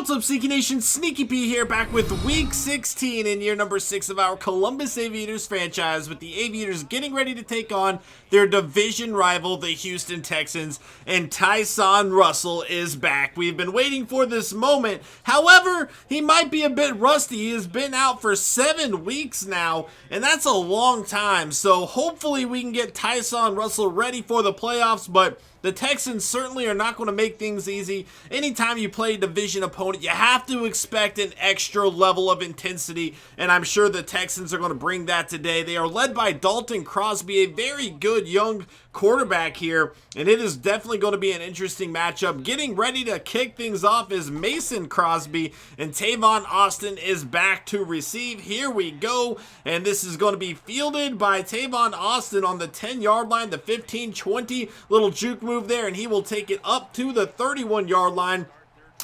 What's up, Sneaky Nation? Sneaky P here, back with Week 16 in year number 6 of our Columbus Aviators franchise, with the Aviators getting ready to take on their division rival, the Houston Texans, and Tyson Russell is back. We've been waiting for this moment. However, he might be a bit rusty. He has been out for 7 weeks now, and that's a long time. So hopefully we can get Tyson Russell ready for the playoffs, but the Texans certainly are not going to make things easy. Anytime you play a division opponent, you have to expect an extra level of intensity, and I'm sure the Texans are going to bring that today. They are led by Dalton Crosby, a very good young quarterback here, and it is definitely going to be an interesting matchup. Getting ready to kick things off is Mason Crosby, and Tavon Austin is back to receive. Here we go, and this is going to be fielded by Tavon Austin on the 10-yard line, the 15-20, little juke move there, and he will take it up to the 31-yard line.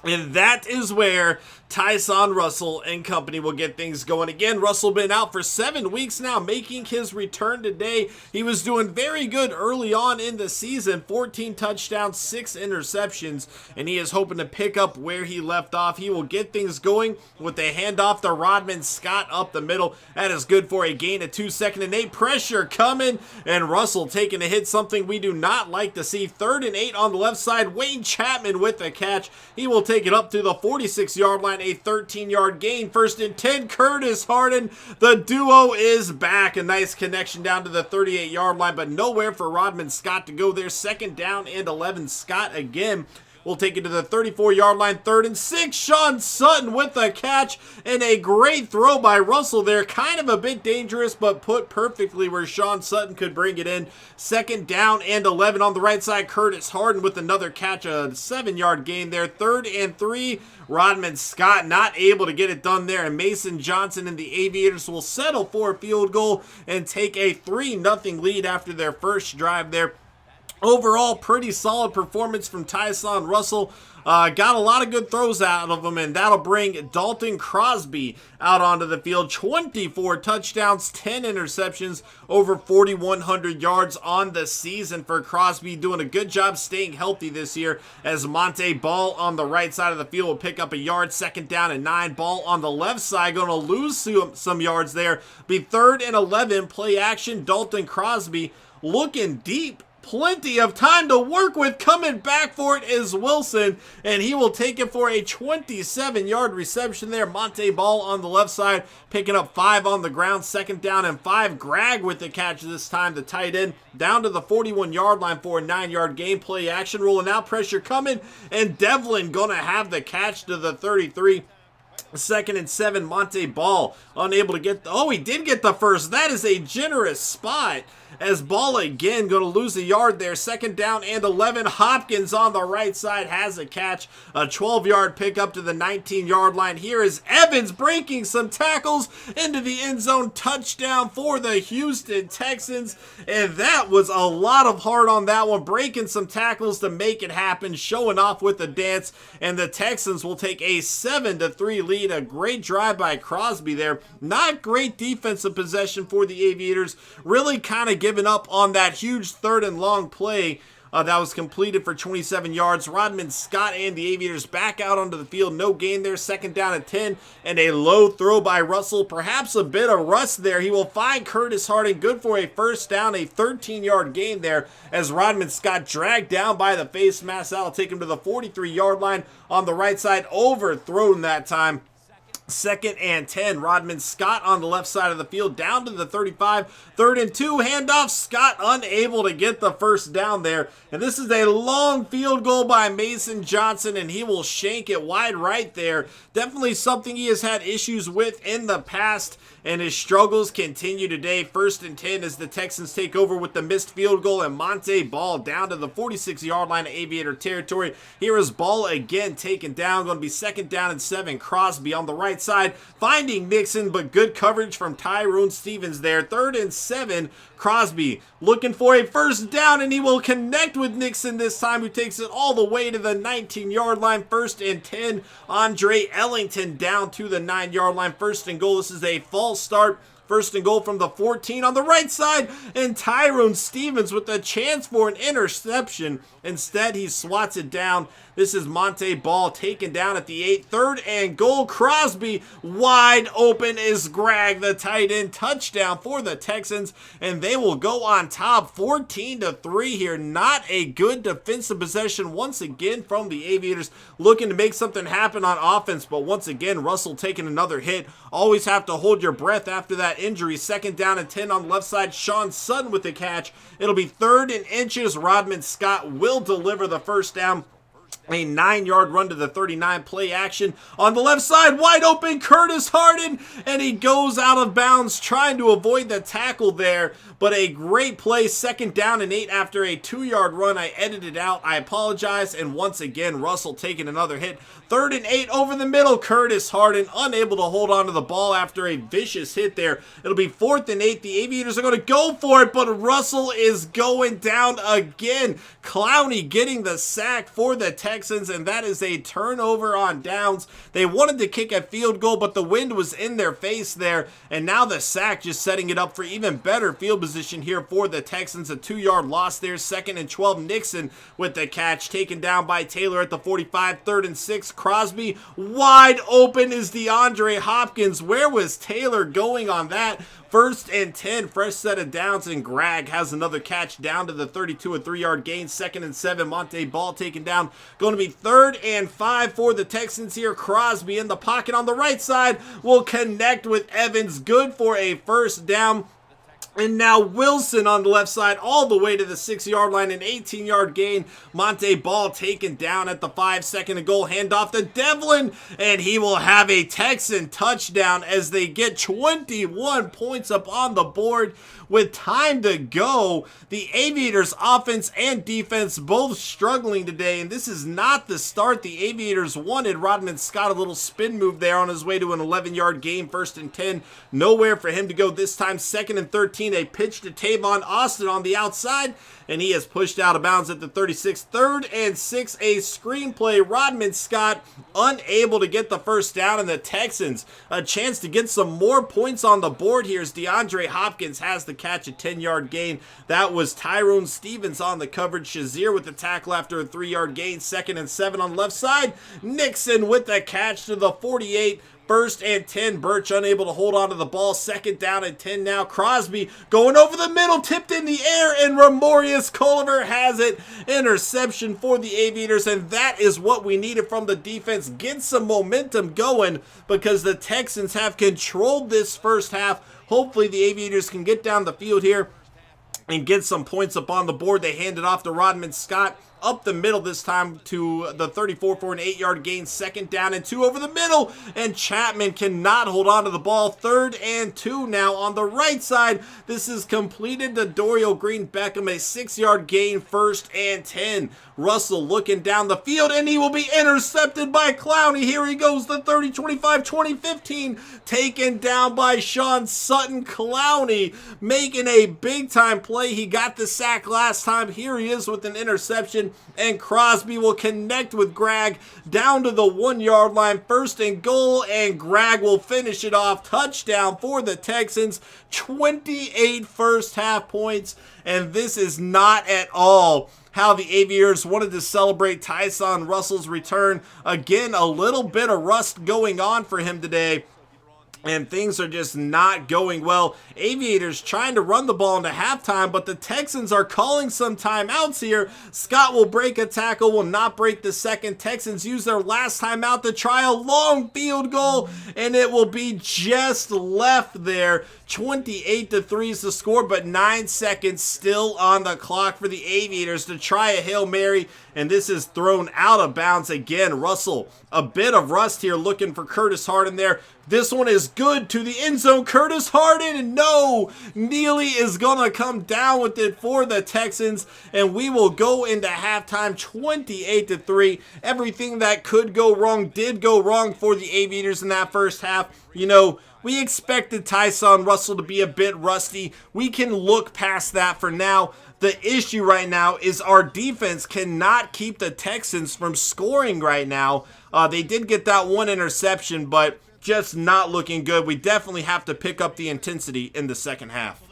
And that is where Tyson Russell and company will get things going. Again, Russell been out for 7 weeks now, making his return today. He was doing very good early on in the season, 14 touchdowns, 6 interceptions, and he is hoping to pick up where he left off. He will get things going with a handoff to Rodman Scott up the middle. That is good for a gain of 2, 2nd and 8. Pressure coming, and Russell taking a hit, something we do not like to see. 3rd and 8 on the left side. Wayne Chapman with the catch. He will take it up to the 46-yard line, a 13-yard gain. 1st and 10, Curtis Harden. The duo is back. A nice connection down to the 38-yard line, but nowhere for Rodman Scott to go there. 2nd down and 11. Scott again will take it to the 34-yard line. 3rd and 6, Sean Sutton with the catch, and a great throw by Russell there. Kind of a bit dangerous, but put perfectly where Sean Sutton could bring it in. 2nd down and 11 on the right side. Curtis Harden with another catch, a 7-yard gain there. 3rd and 3, Rodman Scott not able to get it done there, and Mason Johnson and the Aviators will settle for a field goal and take a 3-0 lead after their first drive there. Overall, pretty solid performance from Tyson Russell. Got a lot of good throws out of him, and that'll bring Dalton Crosby out onto the field. 24 touchdowns, 10 interceptions, over 4,100 yards on the season for Crosby. Doing a good job staying healthy this year, as Monte Ball on the right side of the field will pick up a yard. 2nd down and 9. Ball on the left side, going to lose some yards there. Be 3rd and 11. Play action. Dalton Crosby looking deep. Plenty of time to work with. Coming back for it is Wilson, and he will take it for a 27-yard reception there. Monte Ball on the left side, picking up 5 on the ground. 2nd down and 5. Grag with the catch this time, the tight end, down to the 41-yard line for a 9-yard gain. Play action, rolling out, pressure coming, and Devlin gonna have the catch to the 33. 2nd and 7, Monte Ball unable to get he did get the first. That is a generous spot, as Ball again going to lose a yard there. 2nd down and 11. Hopkins on the right side has a catch, a 12-yard pickup to the 19-yard line. Here is Evans breaking some tackles into the end zone. Touchdown for the Houston Texans, and that was a lot of heart on that one, breaking some tackles to make it happen, showing off with the dance, and the Texans will take a 7-3 lead. A great drive by Crosby there. Not great defensive possession for the Aviators. Really kind of giving up on that huge 3rd and long play that was completed for 27 yards. Rodman Scott and the Aviators back out onto the field. No gain there. 2nd down and 10, and a low throw by Russell. Perhaps a bit of rust there. He will find Curtis Harden. Good for a 1st down, a 13-yard gain there, as Rodman Scott dragged down by the face mask. That'll take him to the 43-yard line on the right side. Overthrown that time. 2nd and 10. Rodman Scott on the left side of the field, down to the 35. 3rd and 2. Handoff. Scott unable to get the 1st down there. And this is a long field goal by Mason Johnson, and he will shank it wide right there. Definitely something he has had issues with in the past, and his struggles continue today. 1st and 10 as the Texans take over with the missed field goal, and Monte Ball down to the 46-yard line of Aviator territory. Here is Ball again taken down. Going to be 2nd down and 7. Crosby on the right side, finding Nixon, but good coverage from Tyrone Stevens there. 3rd and 7. Crosby looking for a 1st down, and he will connect with Nixon this time, who takes it all the way to the 19-yard line. 1st and 10. Andre Ellington down to the 9-yard line. 1st and goal. This is a false start First and goal from the 14 on the right side, and Tyrone Stevens with a chance for an interception. Instead, he swats it down. This is Monte Ball taken down at the 8. Third and goal. Crosby wide open is Greg, the tight end. Touchdown for the Texans, and they will go on top 14-3 here. Not a good defensive possession once again from the Aviators, looking to make something happen on offense, but once again, Russell taking another hit. Always have to hold your breath after that injury. Second down and 10 on the left side. Sean Sutton with the catch. It'll be 3rd and inches. Rodman Scott will deliver the first down. A 9-yard run to the 39, play action on the left side, wide open, Curtis Harden, and he goes out of bounds trying to avoid the tackle there, but a great play. Second down and 8 after a 2-yard run. I edited out, I apologize, and once again, Russell taking another hit. 3rd and 8 over the middle, Curtis Harden unable to hold on to the ball after a vicious hit there. It'll be 4th and 8, the Aviators are going to go for it, but Russell is going down again. Clowney getting the sack for the Texans, and that is a turnover on downs. They wanted to kick a field goal, but the wind was in their face there, and now the sack just setting it up for even better field position here for the Texans. A 2-yard loss there. 2nd and 12, Nixon with the catch, taken down by Taylor at the 45. 3rd and 6, Crosby wide open is DeAndre Hopkins. Where was Taylor going on that? 1st and 10, fresh set of downs, and Greg has another catch down to the 32, a 3-yard gain. 2nd and 7, Monte Ball taken down. Going to be 3rd and 5 for the Texans here. Crosby in the pocket on the right side will connect with Evans. Good for a first down. And now Wilson on the left side all the way to the 6-yard line, an 18-yard gain. Monte Ball taken down at the 5. 2nd and goal, handoff to Devlin, and he will have a Texan touchdown as they get 21 points up on the board. With time to go, the Aviators offense and defense both struggling today, and this is not the start the Aviators wanted. Rodman Scott, a little spin move there on his way to an 11-yard gain. 1st and 10, nowhere for him to go this time. 2nd and 13, a pitch to Tavon Austin on the outside, and he has pushed out of bounds at the 36. 3rd and 6, a screenplay. Rodman Scott unable to get the first down, and the Texans a chance to get some more points on the board here as DeAndre Hopkins has the catch, a 10-yard gain. That was Tyrone Stevens on the coverage. Shazier with the tackle after a 3-yard gain. 2nd and 7 on the left side. Nixon with the catch to the 48. 1st and 10, Birch unable to hold on to the ball. 2nd down and 10 now. Crosby going over the middle, tipped in the air, and Ramorius Culliver has it. Interception for the Aviators, and that is what we needed from the defense. Get some momentum going because the Texans have controlled this first half. Hopefully the Aviators can get down the field here and get some points up on the board. They hand it off to Rodman Scott. Up the middle this time to the 34 for an 8-yard gain. 2nd down and 2 over the middle, and Chapman cannot hold on to the ball. 3rd and 2 now on the right side. This is completed to Dorial Green-Beckham, a 6-yard gain. 1st and 10. Russell looking down the field, and he will be intercepted by Clowney. Here he goes, the 30, 25, 20, 15, taken down by Sean Sutton. Clowney making a big-time play. He got the sack last time. Here he is with an interception, and Crosby will connect with Greg down to the 1-yard line. 1st and goal, and Greg will finish it off. Touchdown for the Texans. 28 first half points, and this is not at all how the Aviators wanted to celebrate Tyson Russell's return. Again, a little bit of rust going on for him today, and things are just not going well. Aviators trying to run the ball into halftime, but the Texans are calling some timeouts here. Scott will break a tackle, will not break the second. Texans use their last timeout to try a long field goal, and it will be just left there. 28-3 is the score, but 9 seconds still on the clock for the Aviators to try a Hail Mary, and this is thrown out of bounds again. Russell, a bit of rust here, looking for Curtis Harden there. This one is good to the end zone. Curtis Harden, and no, Neely is going to come down with it for the Texans, and we will go into halftime 28-3. Everything that could go wrong did go wrong for the Aviators in that first half. You know, we expected Tyson Russell to be a bit rusty. We can look past that for now. The issue right now is our defense cannot keep the Texans from scoring right now. They did get that one interception, but just not looking good. We definitely have to pick up the intensity in the second half.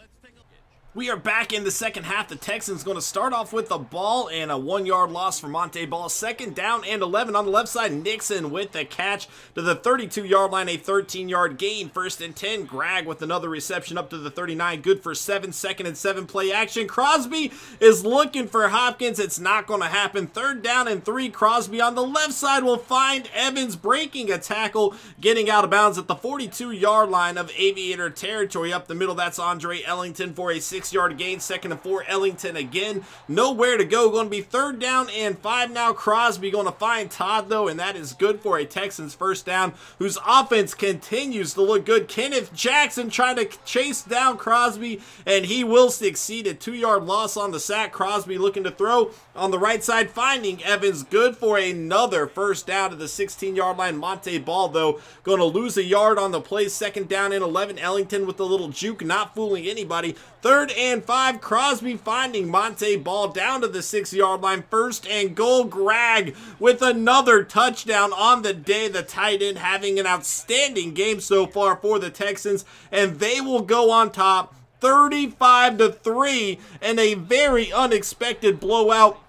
We are back in the second half. The Texans going to start off with the ball and a 1-yard loss for Monte Ball. Second down and 11 on the left side. Nixon with the catch to the 32-yard line, a 13-yard gain. First and 10. Greg with another reception up to the 39. Good for 7. Second and 7 play action. Crosby is looking for Hopkins. It's not going to happen. Third down and 3. Crosby on the left side will find Evans breaking a tackle, getting out of bounds at the 42-yard line of Aviator territory. Up the middle, that's Andre Ellington for a 6-yard gain. Second and 4. Ellington again. Nowhere to go. Going to be third down and 5 now. Crosby going to find Todd though, and that is good for a Texans first down, whose offense continues to look good. Kenneth Jackson trying to chase down Crosby, and he will succeed. A 2-yard loss on the sack. Crosby looking to throw on the right side, finding Evans. Good for another first down to the 16-yard line. Monte Ball though going to lose a yard on the play. Second down and 11. Ellington with the little juke, not fooling anybody. Third and 5. Crosby finding Monte Ball down to the 6-yard line. First and goal. Greg with another touchdown on the day. The tight end having an outstanding game so far for the Texans, and they will go on top 35-3 in a very unexpected blowout.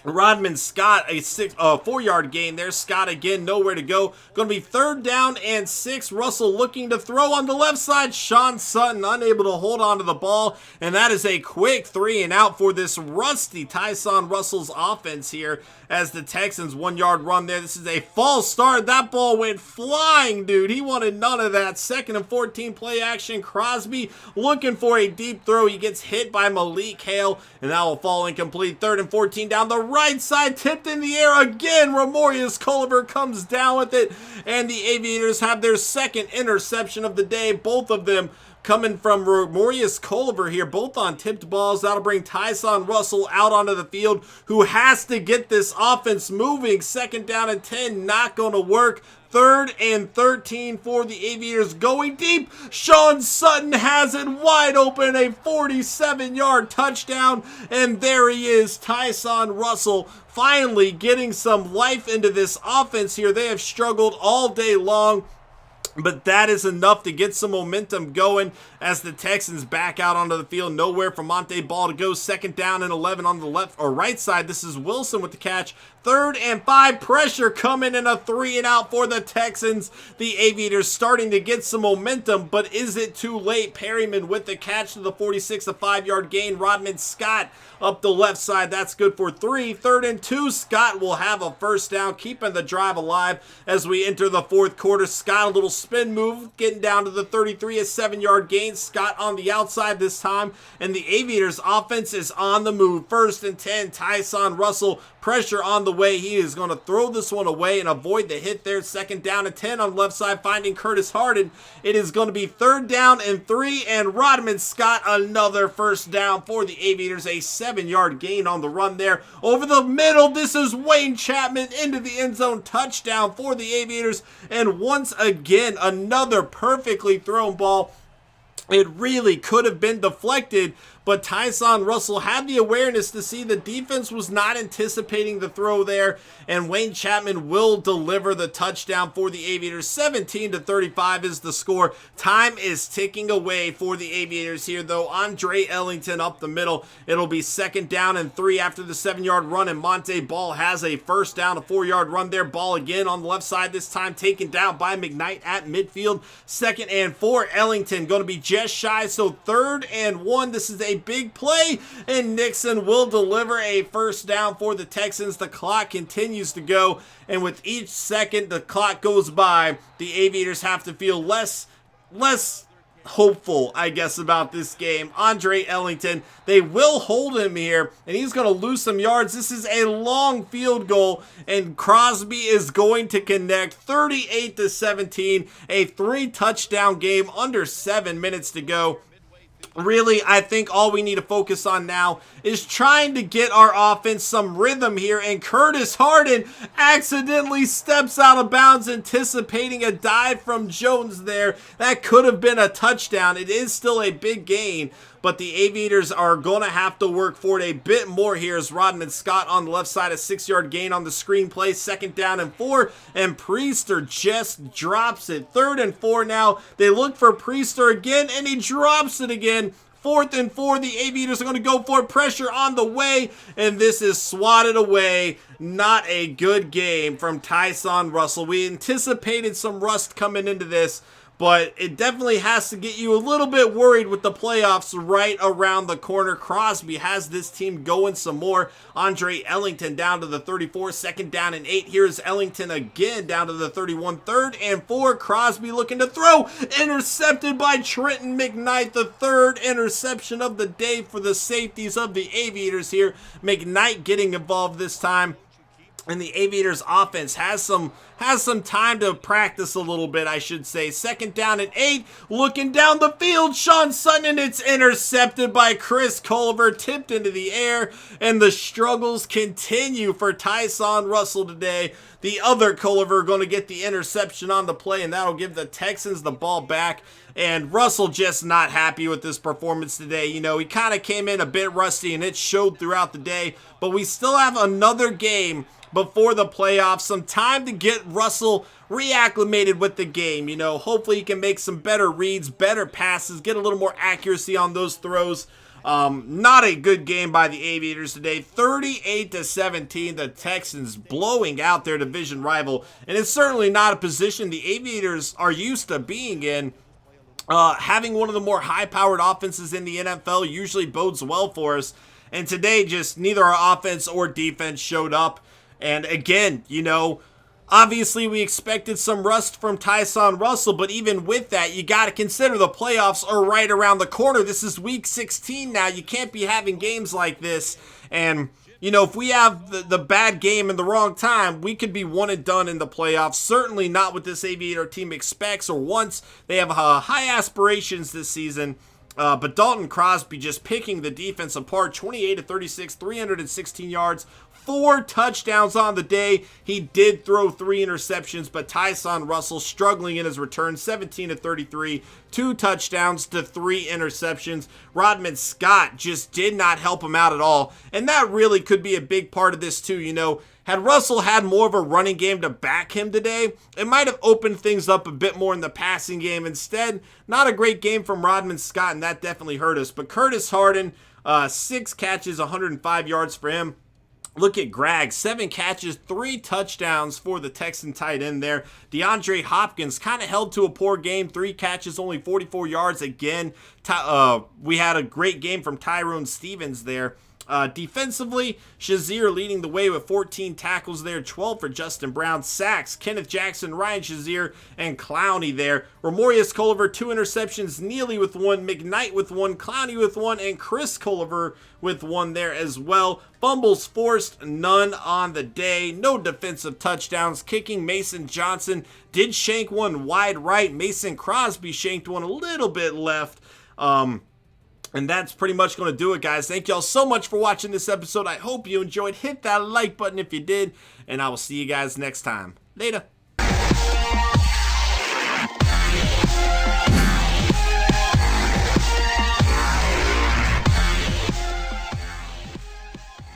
Rodman Scott, a 4-yard gain there. Scott again, nowhere to go. Going to be third down and 6. Russell looking to throw on the left side. Sean Sutton unable to hold on to the ball, and that is a quick 3 and out for this rusty Tyson Russell's offense here as the Texans 1-yard run there. This is a false start. That ball went flying, dude. He wanted none of that. Second and 14 play action. Crosby looking for a deep throw. He gets hit by Malik Hale, and that will fall incomplete. Third and 14 down the right side, tipped in the air again. Ramorius Culliver comes down with it, and the Aviators have their second interception of the day. Both of them coming from Ramorius Culliver here, both on tipped balls. That'll bring Tyson Russell out onto the field, who has to get this offense moving. Second down and 10, not going to work. Third and 13 for the Aviators, going deep. Sean Sutton has it wide open, a 47-yard touchdown, and there he is, Tyson Russell, finally getting some life into this offense here. They have struggled all day long, but that is enough to get some momentum going as the Texans back out onto the field. Nowhere for Monte Ball to go. Second down and 11 on the left or right side. This is Wilson with the catch. Third and 5. Pressure coming, and a 3 and out for the Texans. The Aviators starting to get some momentum, but is it too late? Perryman with the catch to the 46, a 5-yard gain. Rodman Scott up the left side. That's good for 3. Third and 2. Scott will have a first down, keeping the drive alive as we enter the fourth quarter. Scott, a little spin move, getting down to the 33, a 7-yard gain. Scott on the outside this time, and the Aviators offense is on the move. First and 10. Tyson Russell, pressure on the way. He is going to throw this one away and avoid the hit there. Second down and 10 on the left side, finding Curtis Harden. It is going to be third down and 3, and Rodman Scott another first down for the Aviators. A 7-yard gain on the run there. Over the middle, this is Wayne Chapman into the end zone. Touchdown for the Aviators, and once again, another perfectly thrown ball. It really could have been deflected, but Tyson Russell had the awareness to see the defense was not anticipating the throw there, and Wayne Chapman will deliver the touchdown for the Aviators. 17-35 is the score. Time is ticking away for the Aviators here, though. Andre Ellington up the middle. It'll be second down and 3 after the 7-yard run, and Monte Ball has a first down, a 4-yard run there. Ball again on the left side, this time taken down by McKnight at midfield. Second and 4. Ellington going to be just shy, so third and 1. This is a big play, and Nixon will deliver a first down for the Texans. The clock continues to go, and with each second the clock goes by, the Aviators have to feel less hopeful, I guess, about this game. Andre Ellington, they will hold him here, and he's going to lose some yards. This is a long field goal, and Crosby is going to connect. 38-17, a 3-touchdown game, under 7 minutes to go. Really, I think all we need to focus on now is trying to get our offense some rhythm here, and Curtis Harden accidentally steps out of bounds, anticipating a dive from Jones there. That could have been a touchdown. It is still a big gain, but the Aviators are going to have to work for it a bit more here as Rodman Scott on the left side, a 6-yard gain on the screenplay, 2nd down and 4, and Priester just drops it. 3rd and 4 now. They look for Priester again, and he drops it again. 4th and 4, the Aviators are going to go for it. Pressure on the way, and this is swatted away. Not a good game from Tyson Russell. We anticipated some rust coming into this, but it definitely has to get you a little bit worried with the playoffs right around the corner. Crosby has this team going some more. Andre Ellington down to the 34, 2nd down and 8. Here's Ellington again down to the 31, 3rd and 4. Crosby looking to throw, intercepted by Trenton McKnight. The 3rd interception of the day for the safeties of the Aviators here. McKnight getting involved this time. And the Aviators offense has some time to practice a little bit, I should say. 2nd down and 8, looking down the field, Sean Sutton, and it's intercepted by Chris Culver, tipped into the air, and the struggles continue for Tyson Russell today. The other Culver going to get the interception on the play, and that'll give the Texans the ball back. And Russell just not happy with this performance today. You know, he kind of came in a bit rusty, and it showed throughout the day, but we still have another game before the playoffs, some time to get Russell reacclimated with the game. You know, hopefully he can make some better reads, better passes, get a little more accuracy on those throws. Not a good game by the Aviators today. 38-17, the Texans blowing out their division rival, and it's certainly not a position the Aviators are used to being in. Having one of the more high-powered offenses in the NFL usually bodes well for us, and today just neither our offense or defense showed up. And again, you know, obviously we expected some rust from Tyson Russell, but even with that, you got to consider the playoffs are right around the corner. This is week 16 now. You can't be having games like this. And, you know, if we have the bad game in the wrong time, we could be one and done in the playoffs. Certainly not what this Aviator team expects or wants. They have high aspirations this season. But Dalton Crosby just picking the defense apart, 28-36, 316 yards, 4 touchdowns on the day. He did throw 3 interceptions, but Tyson Russell struggling in his return, 17-33, 2 touchdowns to 3 interceptions. Rodman Scott just did not help him out at all, and that really could be a big part of this too. You know, had Russell had more of a running game to back him today, it might have opened things up a bit more in the passing game. Instead, not a great game from Rodman Scott, and that definitely hurt us. But Curtis Harden, 6 catches, 105 yards for him. Look at Greg, 7 catches, 3 touchdowns for the Texan tight end there. DeAndre Hopkins kind of held to a poor game, 3 catches, only 44 yards. Again, we had a great game from Tyrone Stevens there. Defensively, Shazier leading the way with 14 tackles there, 12 for Justin Brown. Sacks, Kenneth Jackson, Ryan Shazier, and Clowney there. Ramorius Culver, 2 interceptions, Neely with 1, McKnight with 1, Clowney with 1, and Chris Culver with 1 there as well. Fumbles forced, none on the day. No defensive touchdowns. Kicking, Mason Johnson did shank one wide right. Mason Crosby shanked one a little bit left. And that's pretty much going to do it, guys. Thank y'all so much for watching this episode. I hope you enjoyed. Hit that like button if you did, and I will see you guys next time. Later.